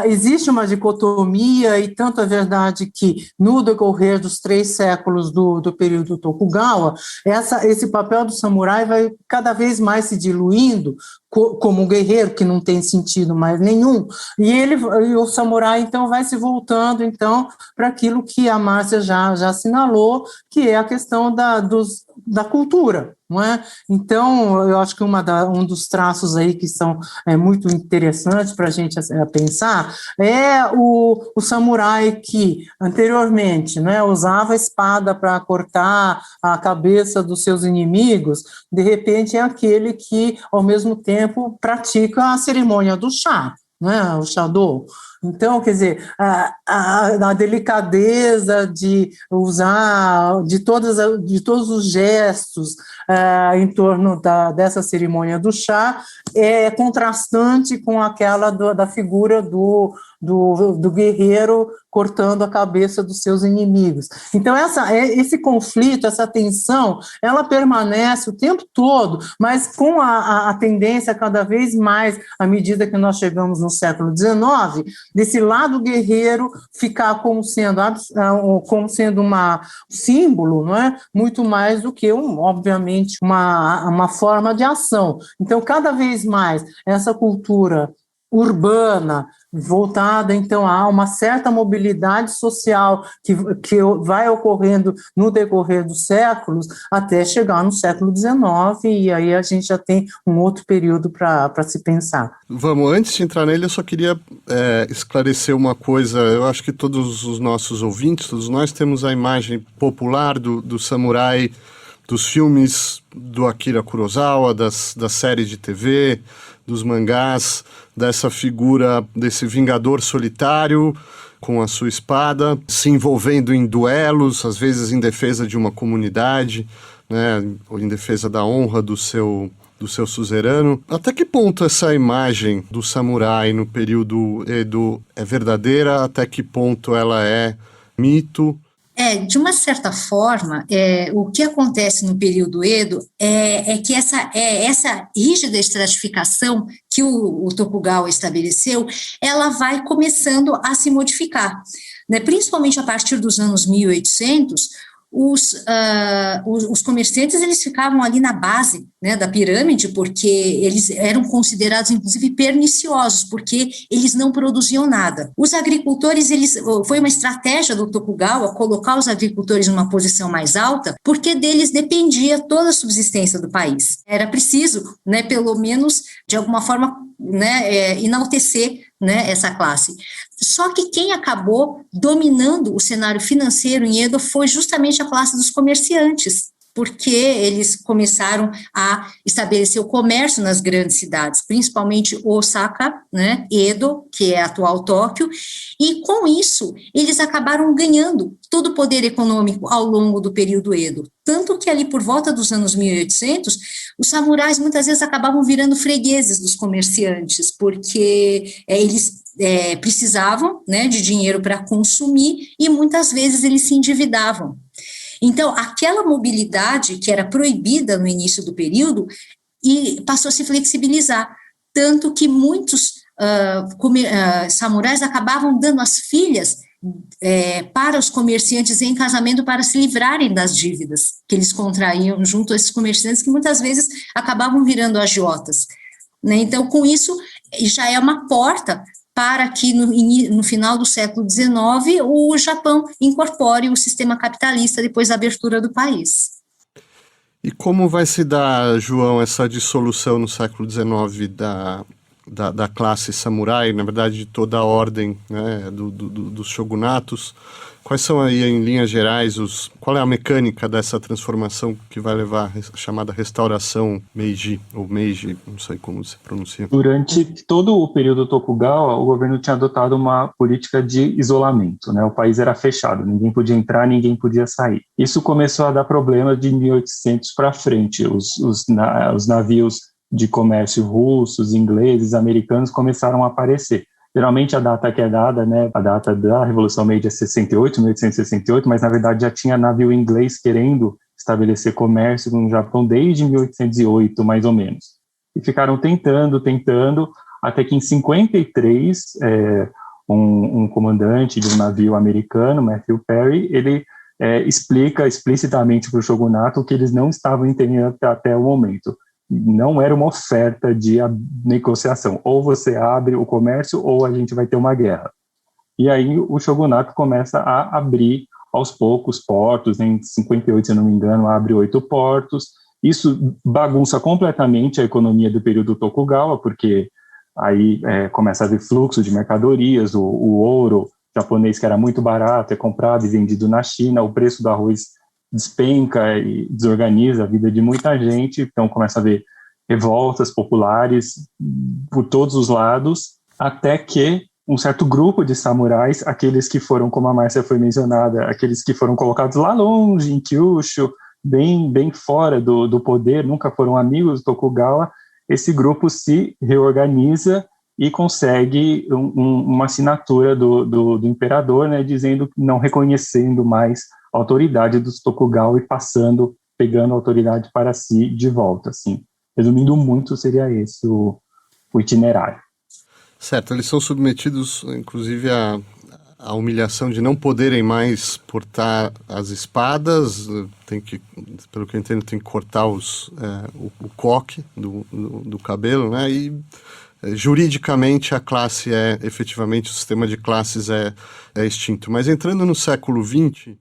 existe uma dicotomia, e tanto é verdade que, no decorrer dos 3 séculos do período Tokugawa, esse papel do samurai vai cada vez mais se diluindo como um guerreiro, que não tem sentido mais nenhum, e o samurai, então, vai se voltando, então, para aquilo que a Márcia já assinalou, que é a questão da cultura, não é? Então, eu acho que um dos traços aí que são muito interessantes para a gente pensar é o samurai que, anteriormente, né, usava a espada para cortar a cabeça dos seus inimigos, de repente é aquele que, ao mesmo tempo, pratica a cerimônia do chá. né, o Shadô. Então, quer dizer, a delicadeza de usar de todos os gestos em torno dessa cerimônia do chá é contrastante com aquela da figura do guerreiro cortando a cabeça dos seus inimigos. Então, esse conflito, essa tensão, ela permanece o tempo todo, mas com a tendência cada vez mais, à medida que nós chegamos no século XIX, desse lado guerreiro ficar como sendo um símbolo, não é? Muito mais do que, obviamente, uma forma de ação. Então, cada vez mais, essa cultura urbana, voltada, então, a uma certa mobilidade social que vai ocorrendo no decorrer dos séculos, até chegar no século XIX, e aí a gente já tem um outro período para se pensar. Vamos, antes de entrar nele, eu só queria esclarecer uma coisa. Eu acho que todos os nossos ouvintes, todos nós temos a imagem popular do samurai, dos filmes do Akira Kurosawa, das séries de TV, dos mangás, dessa figura, desse vingador solitário com a sua espada, se envolvendo em duelos, às vezes em defesa de uma comunidade, né, ou em defesa da honra do seu suzerano. Até que ponto essa imagem do samurai no período Edo é verdadeira? Até que ponto ela é mito? De uma certa forma, o que acontece no período Edo é que essa rígida estratificação que o Tokugawa estabeleceu, ela vai começando a se modificar, né? Principalmente a partir dos anos 1800, os comerciantes eles ficavam ali na base, né, da pirâmide, porque eles eram considerados, inclusive, perniciosos, porque eles não produziam nada. Os agricultores, foi uma estratégia do Tokugawa colocar os agricultores numa posição mais alta, porque deles dependia toda a subsistência do país. Era preciso, né, pelo menos, de alguma forma, né, enaltecer, né, essa classe. Só que quem acabou dominando o cenário financeiro em Edo foi justamente a classe dos comerciantes, porque eles começaram a estabelecer o comércio nas grandes cidades, principalmente Osaka, né, Edo, que é a atual Tóquio, e com isso eles acabaram ganhando todo o poder econômico ao longo do período Edo, tanto que ali por volta dos anos 1800, os samurais muitas vezes acabavam virando fregueses dos comerciantes, porque eles precisavam, né, de dinheiro para consumir e muitas vezes eles se endividavam. Então, aquela mobilidade que era proibida no início do período passou a se flexibilizar, tanto que muitos samurais acabavam dando as filhas para os comerciantes em casamento para se livrarem das dívidas que eles contraíam junto a esses comerciantes que muitas vezes acabavam virando agiotas, né? Então, com isso, já é uma porta para que no final do século XIX o Japão incorpore o sistema capitalista depois da abertura do país. E como vai se dar, João, essa dissolução no século XIX da classe samurai, na verdade de toda a ordem, né, dos shogunatos? Quais são aí, em linhas gerais, qual é a mecânica dessa transformação que vai levar a chamada restauração Meiji, ou Meiji, não sei como se pronuncia? Durante todo o período Tokugawa, o governo tinha adotado uma política de isolamento, né? O país era fechado, ninguém podia entrar, ninguém podia sair. Isso começou a dar problema de 1800 para frente. Os navios de comércio russos, ingleses, americanos começaram a aparecer. Geralmente a data que é dada, né, a data da Revolução Meiji é 1868, mas na verdade já tinha navio inglês querendo estabelecer comércio no Japão desde 1808, mais ou menos. E ficaram tentando, até que em 53, um comandante de um navio americano, Matthew Perry, ele explica explicitamente para o shogunato o que eles não estavam entendendo até o momento. Não era uma oferta de negociação. Ou você abre o comércio ou a gente vai ter uma guerra. E aí o shogunato começa a abrir aos poucos portos. Em 58, se eu não me engano, abre 8 portos. Isso bagunça completamente a economia do período Tokugawa, porque aí começa a haver fluxo de mercadorias, o ouro japonês, que era muito barato, é comprado e vendido na China, o preço do arroz despenca e desorganiza a vida de muita gente, então começa a haver revoltas populares por todos os lados, até que um certo grupo de samurais, aqueles que foram, como a Márcia foi mencionada, aqueles que foram colocados lá longe, em Kyushu, bem fora do poder, nunca foram amigos do Tokugawa, esse grupo se reorganiza e consegue uma assinatura do imperador, né, dizendo, não reconhecendo mais a autoridade dos Tokugawa e pegando a autoridade para si de volta, assim. Resumindo muito, seria esse o itinerário. Certo, eles são submetidos, inclusive, à humilhação de não poderem mais portar as espadas, pelo que eu entendo, tem que cortar o coque do cabelo, né? E juridicamente a classe efetivamente, o sistema de classes é extinto. Mas entrando no século XX,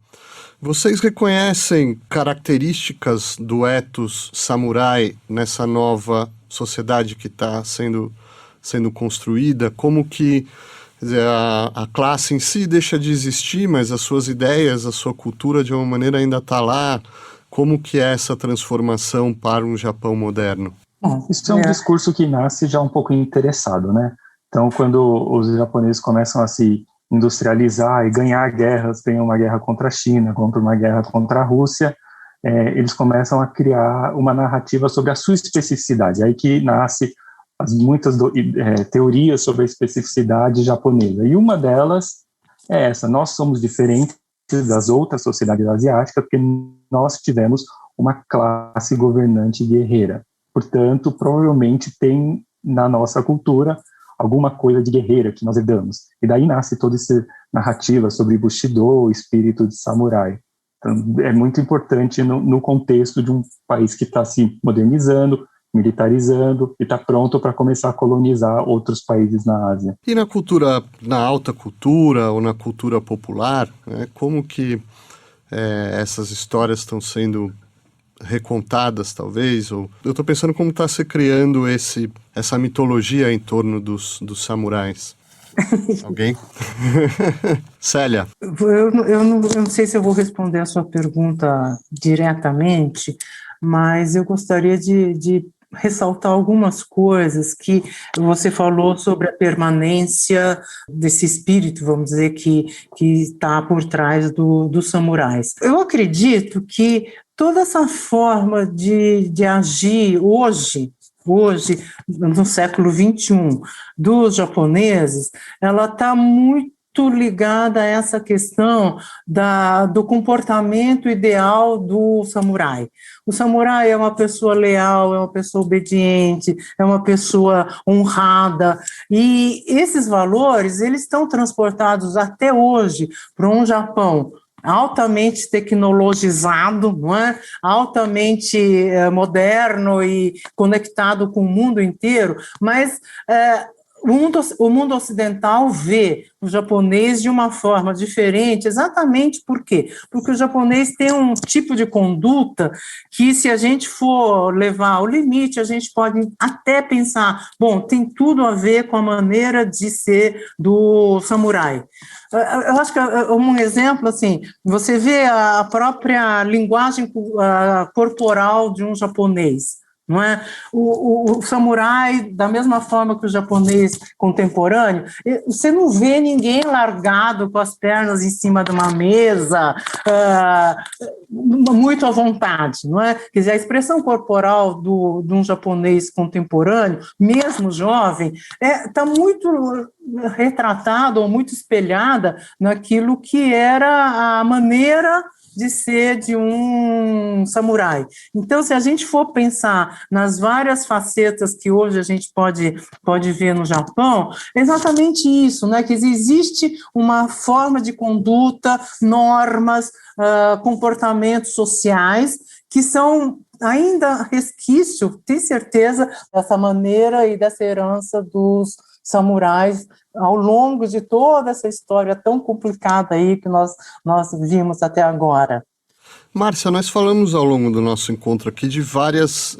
vocês reconhecem características do ethos samurai nessa nova sociedade que está sendo construída? Como que, quer dizer, a classe em si deixa de existir, mas as suas ideias, a sua cultura de uma maneira ainda está lá? Como que é essa transformação para um Japão moderno? Bom, isso é um discurso que nasce já um pouco interessado, né? Então, quando os japoneses começam a se industrializar e ganhar guerras, ganham uma guerra contra a China, contra uma guerra contra a Rússia, eles começam a criar uma narrativa sobre a sua especificidade. Aí que nasce muitas teorias sobre a especificidade japonesa. E uma delas é essa: nós somos diferentes das outras sociedades asiáticas porque nós tivemos uma classe governante guerreira. Portanto, provavelmente tem na nossa cultura alguma coisa de guerreira que nós herdamos. E daí nasce toda essa narrativa sobre Bushido, o espírito de samurai. Então, é muito importante no contexto de um país que está se modernizando, militarizando e está pronto para começar a colonizar outros países na Ásia. E na alta cultura ou na cultura popular, né, como que essas histórias estão sendo recontadas, talvez? Ou eu estou pensando como está se criando essa mitologia em torno dos samurais. Alguém? Célia? Eu não sei se eu vou responder a sua pergunta diretamente, mas eu gostaria de ressaltar algumas coisas que você falou sobre a permanência desse espírito, vamos dizer, que está por trás dos samurais. Eu acredito que toda essa forma de agir hoje, no século XXI, dos japoneses, ela está muito ligada a essa questão do comportamento ideal do samurai. O samurai é uma pessoa leal, é uma pessoa obediente, é uma pessoa honrada, e esses valores, eles estão transportados até hoje para um Japão altamente tecnologizado, não é? Altamente moderno e conectado com o mundo inteiro, mas o mundo ocidental vê o japonês de uma forma diferente, exatamente por quê? Porque o japonês tem um tipo de conduta que, se a gente for levar ao limite, a gente pode até pensar, bom, tem tudo a ver com a maneira de ser do samurai. Eu acho que um exemplo, assim, você vê a própria linguagem corporal de um japonês, não é? O samurai, da mesma forma que o japonês contemporâneo, você não vê ninguém largado com as pernas em cima de uma mesa, muito à vontade, não é? Quer dizer, a expressão corporal de um japonês contemporâneo, mesmo jovem, está muito retratada ou muito espelhada naquilo que era a maneira de ser de um samurai. Então, se a gente for pensar nas várias facetas que hoje a gente pode ver no Japão, é exatamente isso, né? Que existe uma forma de conduta, normas, comportamentos sociais que são ainda resquício, tenho certeza, dessa maneira e dessa herança dos samurais ao longo de toda essa história tão complicada aí que nós vimos até agora. Márcia, nós falamos ao longo do nosso encontro aqui de várias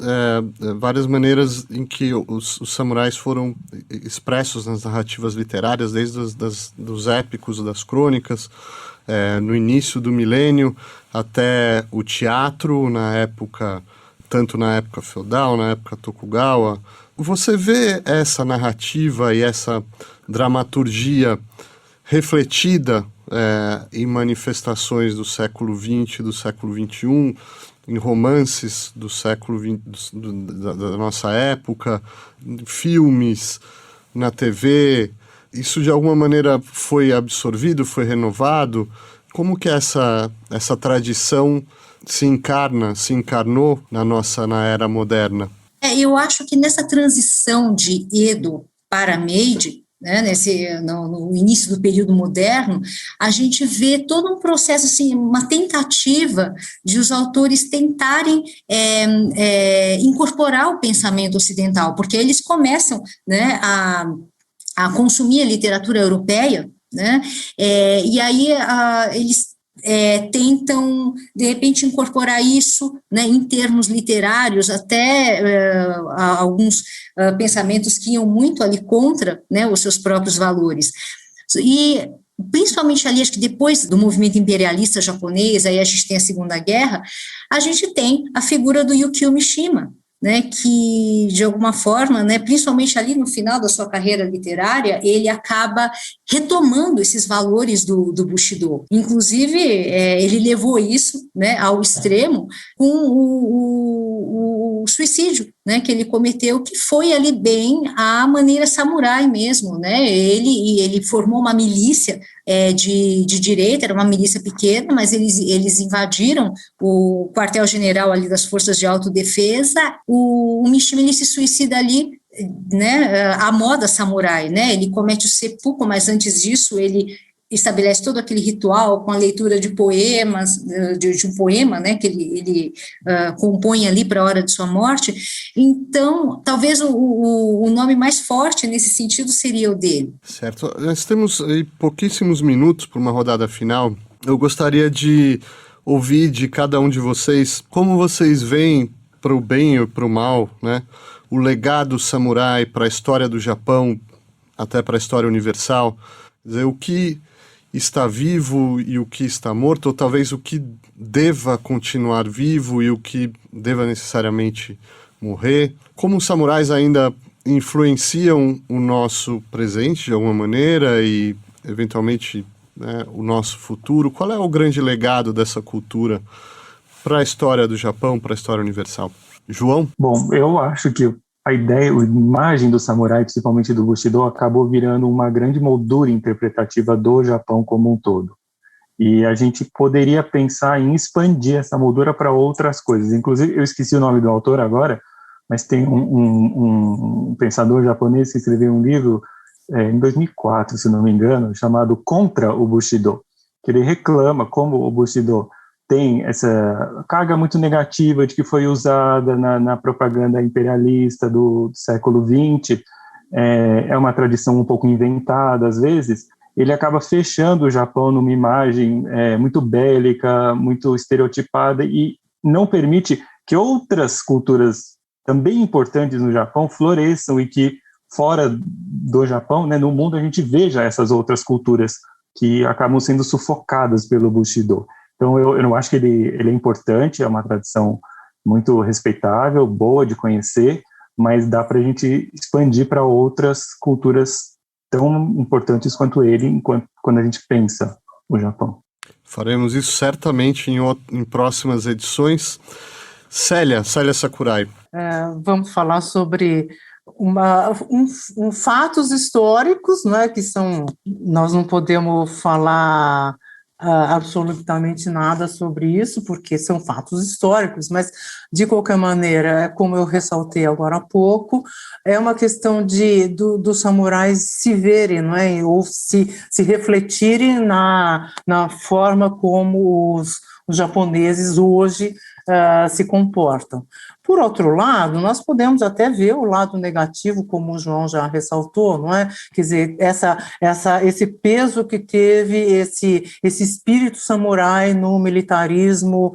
maneiras em que os samurais foram expressos nas narrativas literárias, desde dos épicos, das crônicas, no início do milênio, até o teatro, tanto na época feudal, na época Tokugawa, Você vê essa narrativa e essa dramaturgia refletida em manifestações do século XX, do século XXI, em romances do século XX, da nossa época, em filmes, na TV? Isso de alguma maneira foi absorvido, foi renovado? Como que essa tradição se encarnou na era moderna? Eu acho que nessa transição de Edo para Meiji, né, no início do período moderno, a gente vê todo um processo, assim, uma tentativa de os autores tentarem incorporar o pensamento ocidental, porque eles começam, né, a consumir a literatura europeia, né, e aí eles tentam, de repente, incorporar isso, né, em termos literários, até alguns pensamentos que iam muito ali contra, né, os seus próprios valores. E, principalmente ali, acho que depois do movimento imperialista japonês, aí a gente tem a Segunda Guerra, a gente tem a figura do Yukio Mishima, né, que, de alguma forma, né, principalmente ali no final da sua carreira literária, ele acaba retomando esses valores do Bushido. Inclusive, ele levou isso, né, ao extremo com o suicídio, né, que ele cometeu, que foi ali bem a maneira samurai mesmo, né, ele formou uma milícia de direita, era uma milícia pequena, mas eles invadiram o quartel-general ali das forças de autodefesa. O Mishima, ele se suicida ali, né, a moda samurai, né, ele comete o seppuku, mas antes disso ele estabelece todo aquele ritual com a leitura de poemas, de um poema, né, que ele compõe ali para a hora de sua morte. Então, talvez o nome mais forte nesse sentido seria o dele. Certo. Nós temos aí pouquíssimos minutos para uma rodada final. Eu gostaria de ouvir de cada um de vocês como vocês veem, para o bem ou para o mal, né, o legado samurai para a história do Japão, até para a história universal. Quer dizer, o que está vivo e o que está morto, ou talvez o que deva continuar vivo e o que deva necessariamente morrer. Como os samurais ainda influenciam o nosso presente de alguma maneira e, eventualmente, né, o nosso futuro. Qual é o grande legado dessa cultura para a história do Japão, para a história universal? João? Bom, eu acho que a ideia, a imagem do samurai, principalmente do Bushido, acabou virando uma grande moldura interpretativa do Japão como um todo. E a gente poderia pensar em expandir essa moldura para outras coisas. Inclusive, eu esqueci o nome do autor agora, mas tem um pensador japonês que escreveu um livro em 2004, se não me engano, chamado Contra o Bushido, que ele reclama como o Bushido tem essa carga muito negativa de que foi usada na propaganda imperialista do século XX, é uma tradição um pouco inventada às vezes. Ele acaba fechando o Japão numa imagem muito bélica, muito estereotipada, e não permite que outras culturas também importantes no Japão floresçam e que fora do Japão, né, no mundo, a gente veja essas outras culturas que acabam sendo sufocadas pelo Bushido. Então, eu não acho que ele é importante, é uma tradição muito respeitável, boa de conhecer, mas dá para a gente expandir para outras culturas tão importantes quanto ele, quando a gente pensa o Japão. Faremos isso certamente em próximas edições. Célia Sakurai. Vamos falar sobre fatos históricos, né, que são, nós não podemos falar absolutamente nada sobre isso, porque são fatos históricos, mas, de qualquer maneira, como eu ressaltei agora há pouco, é uma questão dos samurais se verem, não é? Ou se refletirem na forma como os japoneses hoje se comportam. Por outro lado, nós podemos até ver o lado negativo, como o João já ressaltou, não é? Quer dizer, esse peso que teve esse espírito samurai no militarismo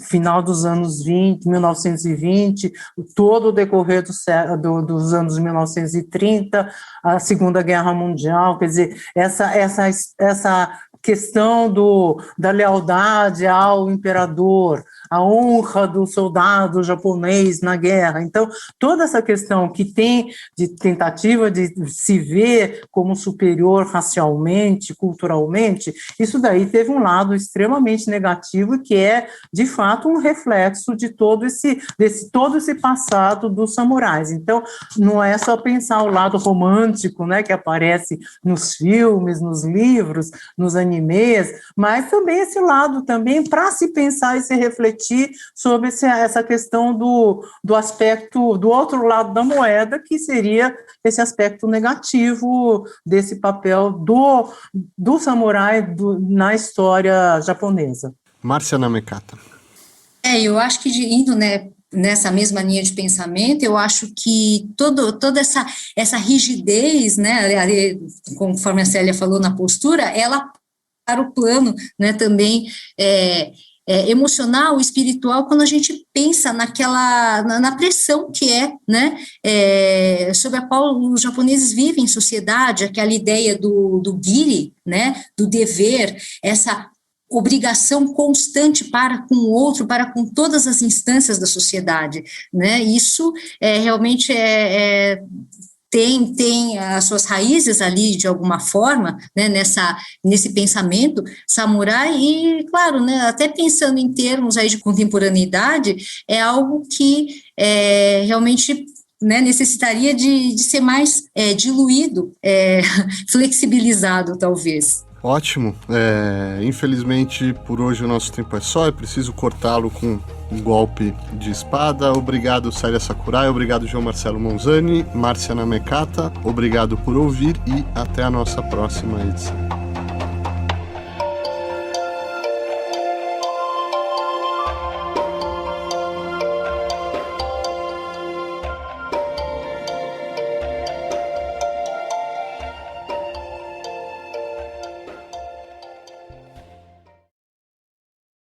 final dos anos 20, 1920, todo o decorrer dos anos 1930, a Segunda Guerra Mundial, quer dizer, essa questão da lealdade ao imperador, a honra do soldado japonês na guerra. Então, toda essa questão que tem de tentativa de se ver como superior racialmente, culturalmente, isso daí teve um lado extremamente negativo, que é, de fato, um reflexo de todo esse passado dos samurais. Então, não é só pensar o lado romântico, né, que aparece nos filmes, nos livros, nos animes, mas também esse lado também para se pensar e se refletir sobre essa questão do aspecto, do outro lado da moeda, que seria esse aspecto negativo desse papel do samurai na história japonesa. Márcia Namekata. Eu acho que indo, né, nessa mesma linha de pensamento, eu acho que toda essa rigidez, né, conforme a Célia falou na postura, ela para o plano, né, também emocional, espiritual, quando a gente pensa na pressão que né, sobre a qual os japoneses vivem em sociedade, aquela ideia do giri, né, do dever, essa obrigação constante para com o outro, para com todas as instâncias da sociedade, né, isso realmente tem as suas raízes ali, de alguma forma, né, nesse pensamento samurai, e, claro, né, até pensando em termos aí de contemporaneidade, é algo que realmente, né, necessitaria de ser mais diluído, flexibilizado, talvez. Ótimo. Infelizmente, por hoje o nosso tempo é só. Eu preciso cortá-lo com um golpe de espada. Obrigado, Célia Sakurai. Obrigado, João Marcelo Monzani. Márcia Namekata. Obrigado por ouvir e até a nossa próxima edição.